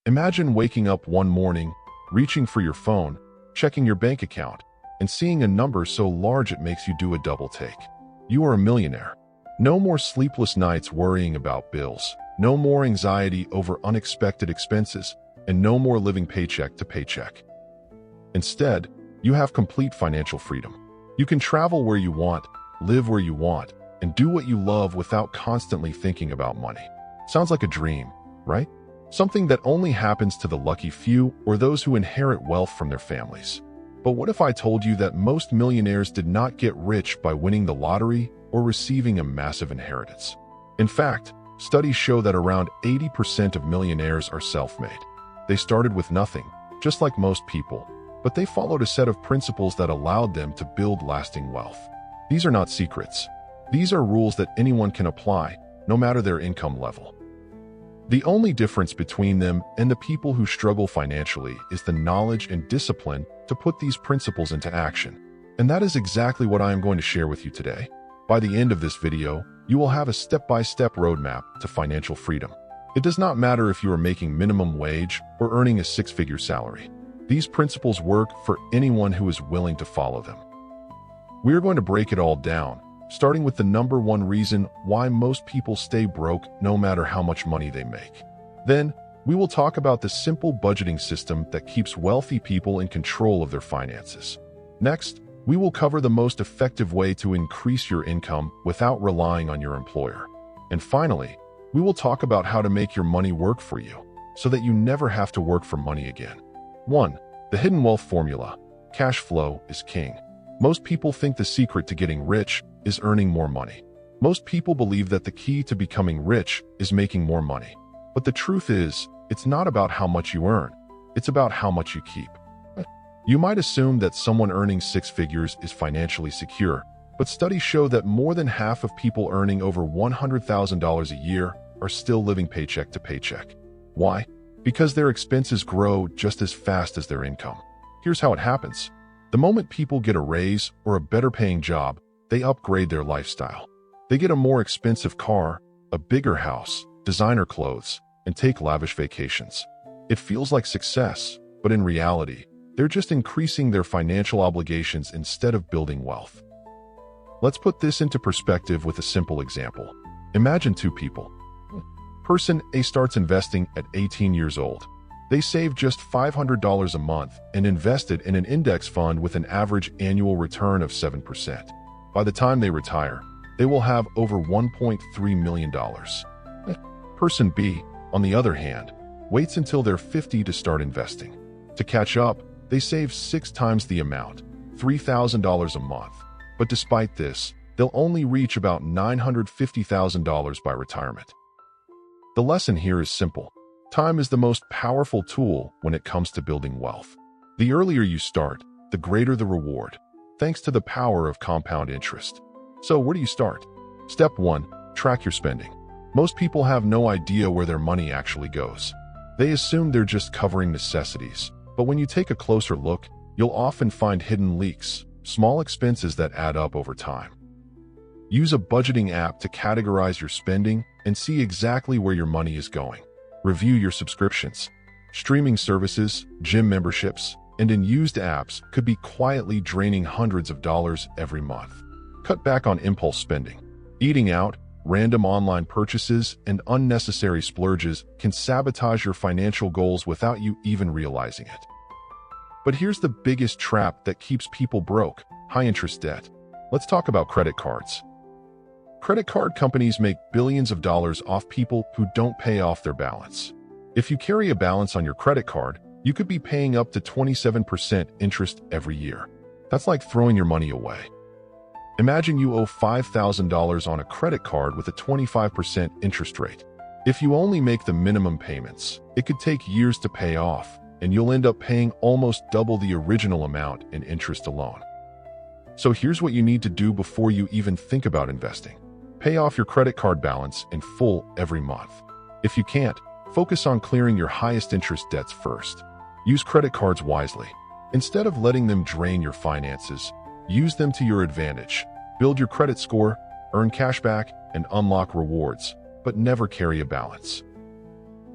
Imagine waking up one morning, reaching for your phone, checking your bank account, and seeing a number so large it makes you do a double take. You are a millionaire. No more sleepless nights worrying about bills, no more anxiety over unexpected expenses, and no more living paycheck to paycheck. Instead, you have complete financial freedom. You can travel where you want, live where you want, and do what you love without constantly thinking about money. Sounds like a dream, right? Something that only happens to the lucky few or those who inherit wealth from their families. But what if I told you that most millionaires did not get rich by winning the lottery or receiving a massive inheritance? In fact, studies show that around 80% of millionaires are self-made. They started with nothing, just like most people, but they followed a set of principles that allowed them to build lasting wealth. These are not secrets. These are rules that anyone can apply, no matter their income level. The only difference between them and the people who struggle financially is the knowledge and discipline to put these principles into action. And that is exactly what I am going to share with you today. By the end of this video, you will have a step-by-step roadmap to financial freedom. It does not matter if you are making minimum wage or earning a six-figure salary. These principles work for anyone who is willing to follow them. We are going to break it all down, starting with the number one reason why most people stay broke no matter how much money they make. Then, we will talk about the simple budgeting system that keeps wealthy people in control of their finances. Next, we will cover the most effective way to increase your income without relying on your employer. And finally, we will talk about how to make your money work for you so that you never have to work for money again. 1. The hidden wealth formula. Cash flow is king. Most people think the secret to getting rich is earning more money. Most people believe that the key to becoming rich is making more money. But the truth is, it's not about how much you earn. It's about how much you keep. You might assume that someone earning six figures is financially secure, but studies show that more than half of people earning over $100,000 a year are still living paycheck to paycheck. Why? Because their expenses grow just as fast as their income. Here's how it happens. The moment people get a raise or a better paying job, they upgrade their lifestyle. They get a more expensive car, a bigger house, designer clothes, and take lavish vacations. It feels like success, but in reality, they're just increasing their financial obligations instead of building wealth. Let's put this into perspective with a simple example. Imagine two people. Person A starts investing at 18 years old. They save just $500 a month and invested in an index fund with an average annual return of 7%. By the time they retire, they will have over $1.3 million. Person B, on the other hand, waits until they're 50 to start investing. To catch up, they save 6 times the amount, $3,000 a month. But despite this, they'll only reach about $950,000 by retirement. The lesson here is simple. Time is the most powerful tool when it comes to building wealth. The earlier you start, the greater the reward, thanks to the power of compound interest. So where do you start? Step 1. Track your spending. Most people have no idea where their money actually goes. They assume they're just covering necessities, but when you take a closer look, you'll often find hidden leaks, small expenses that add up over time. Use a budgeting app to categorize your spending and see exactly where your money is going. Review your subscriptions. Streaming services, gym memberships, and unused apps could be quietly draining hundreds of dollars every month. Cut back on impulse spending. Eating out, random online purchases, and unnecessary splurges can sabotage your financial goals without you even realizing it. But here's the biggest trap that keeps people broke: high-interest debt. Let's talk about credit cards. Credit card companies make billions of dollars off people who don't pay off their balance. If you carry a balance on your credit card, you could be paying up to 27% interest every year. That's like throwing your money away. Imagine you owe $5,000 on a credit card with a 25% interest rate. If you only make the minimum payments, it could take years to pay off, and you'll end up paying almost double the original amount in interest alone. So here's what you need to do before you even think about investing. Pay off your credit card balance in full every month. If you can't, focus on clearing your highest interest debts first. Use credit cards wisely. Instead of letting them drain your finances, use them to your advantage. Build your credit score, earn cash back, and unlock rewards, but never carry a balance.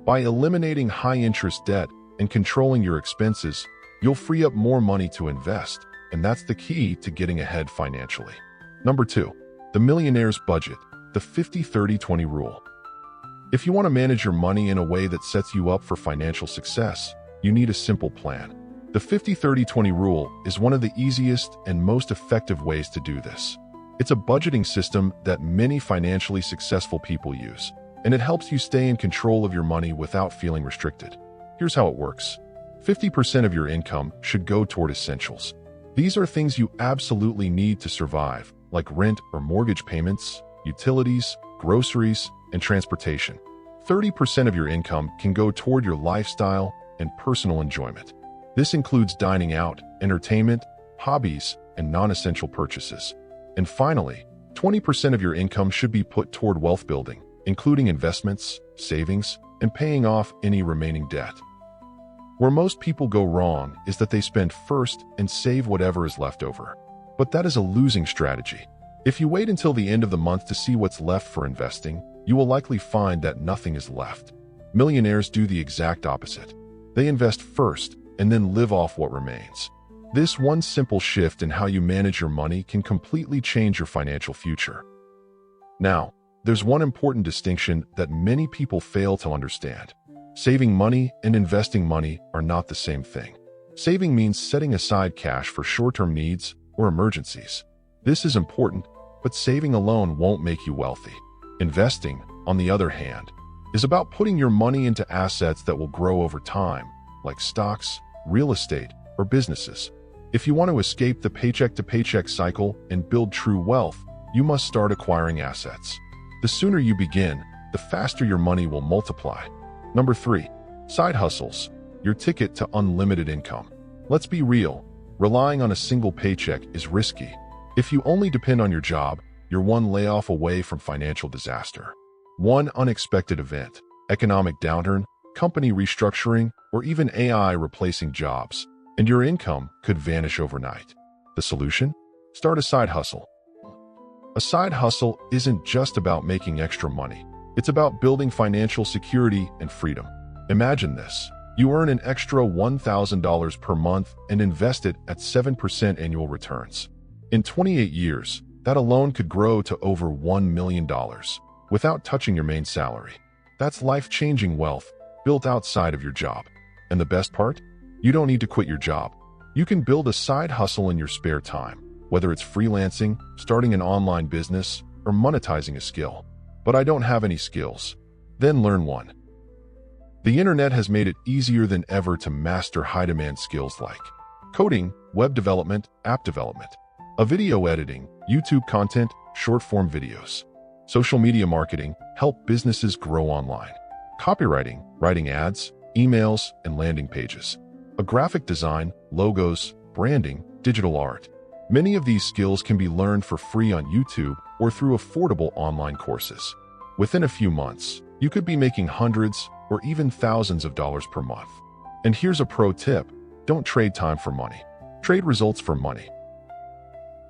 By eliminating high-interest debt and controlling your expenses, you'll free up more money to invest, and that's the key to getting ahead financially. Number 2. The Millionaire's Budget, the 50-30-20 rule. If you want to manage your money in a way that sets you up for financial success, you need a simple plan. The 50-30-20 rule is one of the easiest and most effective ways to do this. It's a budgeting system that many financially successful people use, and it helps you stay in control of your money without feeling restricted. Here's how it works. 50% of your income should go toward essentials. These are things you absolutely need to survive, like rent or mortgage payments, utilities, groceries, and transportation. 30% of your income can go toward your lifestyle and personal enjoyment. This includes dining out, entertainment, hobbies, and non-essential purchases. And finally, 20% of your income should be put toward wealth building, including investments, savings, and paying off any remaining debt. Where most people go wrong is that they spend first and save whatever is left over. But that is a losing strategy. If you wait until the end of the month to see what's left for investing, you will likely find that nothing is left. Millionaires do the exact opposite. They invest first and then live off what remains. This one simple shift in how you manage your money can completely change your financial future. Now, there's one important distinction that many people fail to understand. Saving money and investing money are not the same thing. Saving means setting aside cash for short-term needs or emergencies. This is important, but saving alone won't make you wealthy. Investing, on the other hand, is about putting your money into assets that will grow over time, like stocks, real estate, or businesses. If you want to escape the paycheck-to-paycheck cycle and build true wealth, you must start acquiring assets. The sooner you begin, the faster your money will multiply. Number 3. Side hustles, your ticket to unlimited income. Let's be real, relying on a single paycheck is risky. If you only depend on your job, you're one layoff away from financial disaster. One unexpected event, economic downturn, company restructuring, or even AI replacing jobs, and your income could vanish overnight. The solution? Start a side hustle. A side hustle isn't just about making extra money. It's about building financial security and freedom. Imagine this. You earn an extra $1,000 per month and invest it at 7% annual returns. In 28 years, that alone could grow to over $1 million without touching your main salary. That's life-changing wealth built outside of your job. And the best part? You don't need to quit your job. You can build a side hustle in your spare time, whether it's freelancing, starting an online business, or monetizing a skill. But I don't have any skills. Then learn one. The internet has made it easier than ever to master high-demand skills like coding, web development, app development, video editing, YouTube content, short-form videos, social media marketing, help businesses grow online, copywriting, writing ads, emails, and landing pages, graphic design, logos, branding, digital art. Many of these skills can be learned for free on YouTube or through affordable online courses. Within a few months, you could be making hundreds or even thousands of dollars per month. And here's a pro tip: don't trade time for money. Trade results for money.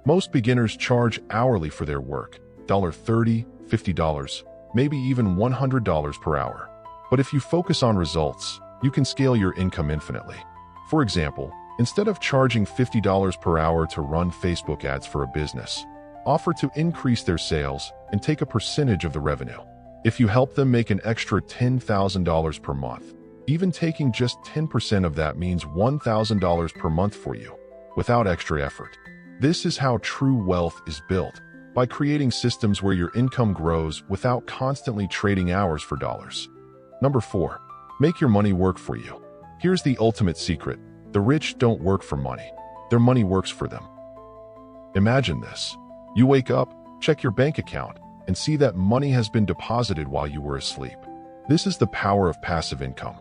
Most beginners charge hourly for their work, $30, $50, maybe even $100 per hour. But if you focus on results, you can scale your income infinitely. For example, instead of charging $50 per hour to run Facebook ads for a business, offer to increase their sales and take a percentage of the revenue. If you help them make an extra $10,000 per month, even taking just 10% of that means $1,000 per month for you, without extra effort. This is how true wealth is built, by creating systems where your income grows without constantly trading hours for dollars. Number 4. Make your money work for you. Here's the ultimate secret. The rich don't work for money. Their money works for them. Imagine this. You wake up, check your bank account, and see that money has been deposited while you were asleep. This is the power of passive income.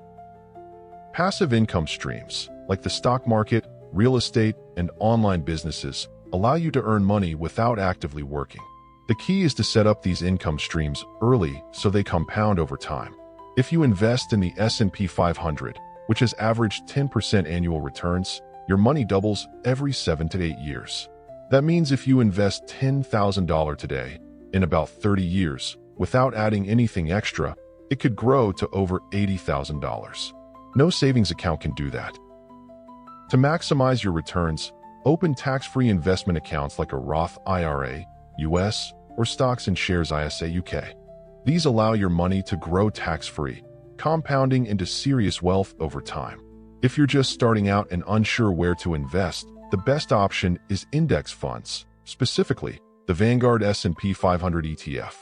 Passive income streams, like the stock market, real estate, and online businesses, allow you to earn money without actively working. The key is to set up these income streams early so they compound over time. If you invest in the S&P 500, which has averaged 10% annual returns, your money doubles every 7 to 8 years. That means if you invest $10,000 today, in about 30 years, without adding anything extra, it could grow to over $80,000. No savings account can do that. To maximize your returns, open tax-free investment accounts like a Roth IRA, US, or stocks and shares ISA UK. These allow your money to grow tax-free, compounding into serious wealth over time. If you're just starting out and unsure where to invest, the best option is index funds, specifically the Vanguard S&P 500 ETF.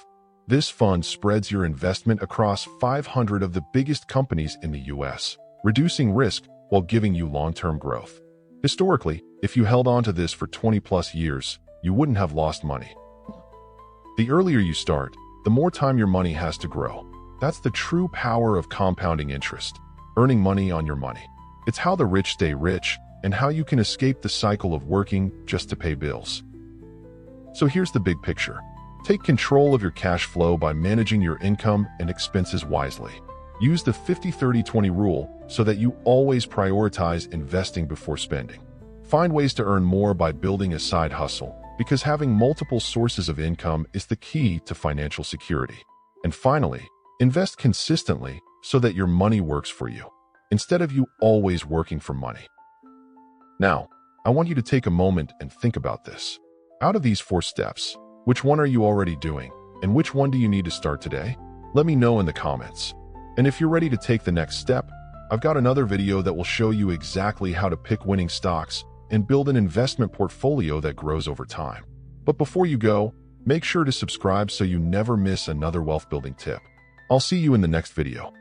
This fund spreads your investment across 500 of the biggest companies in the US, reducing risk while giving you long-term growth. Historically, if you held on to this for 20-plus years, you wouldn't have lost money. The earlier you start, the more time your money has to grow. That's the true power of compounding interest, earning money on your money. It's how the rich stay rich and how you can escape the cycle of working just to pay bills. So here's the big picture. Take control of your cash flow by managing your income and expenses wisely. Use the 50-30-20 rule so that you always prioritize investing before spending. Find ways to earn more by building a side hustle, because having multiple sources of income is the key to financial security. And finally, invest consistently so that your money works for you, instead of you always working for money. Now, I want you to take a moment and think about this. Out of these 4 steps, which one are you already doing, and which one do you need to start today? Let me know in the comments. And if you're ready to take the next step, I've got another video that will show you exactly how to pick winning stocks and build an investment portfolio that grows over time. But before you go, make sure to subscribe so you never miss another wealth building tip. I'll see you in the next video.